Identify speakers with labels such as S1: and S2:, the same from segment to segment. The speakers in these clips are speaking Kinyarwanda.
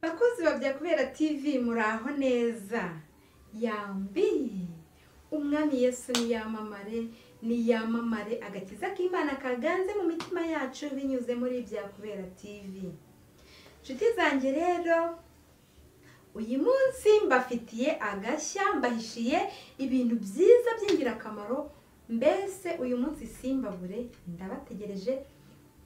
S1: Bakozi babya kubera TV muraho neza. Yambi umwami Yesu niyamamare agakiza k'Imana kaganze mu mitima yacu binyuze muri bya kubera TV. Nshuti zanjye rero uyu munsi mbafitiye agashya, mbahishiye ibintu byiza by'ingirakamaro. Mbese uyu munsi simbabure, ndabategereje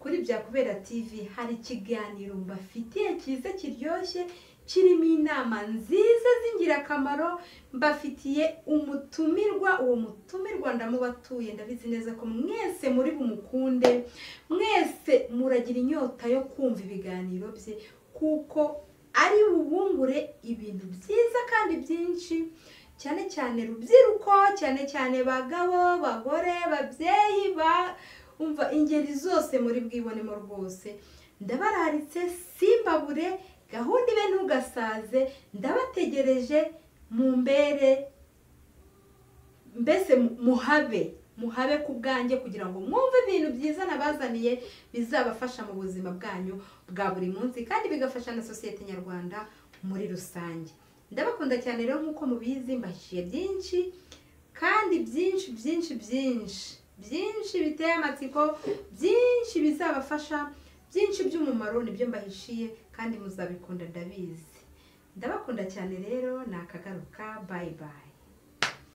S1: kuri bya kubera TV. Hari ikiganiro mbafitiye cyiza kiryoshye, kirimo inama nziza z'ingirakamaro. Mbafitiye umutumirwa, uwo mutumirwa ndamubatuye, ndabizi neza ko mwese muri bumukunde, mwese muragira inyota yo kumva ibiganiro bye, kuko ari bubungure ibintu byiza kandi byinshi, cyane cyane rubyiruko, cyane cyane bagabo, bagore, babyeyi, umva ingeri zose muri bwibonemo rwose. Ndabararitse simbabure, gahunda ibe ntugasaze, ndabategereje mu mbere, mbese muhabe ku bwanjye kugira ngo mwumve ibintu byiza nabazaniye bizabafasha mu buzima bwanyu bwa buri munsi, kandi bigafasha na sosiyete nyarwanda muri rusange. Ndabakunda cyane rero, nk'uko mubizi mbashiye byinshi kandi byinshi biteye amatsiko, byinshi bizabafasha, byinshi by'umumaro nibyo mbahishiye, kandi muzabikunda ndabizi. Ndabakunda cyane rero, nakagaruka, bye bye.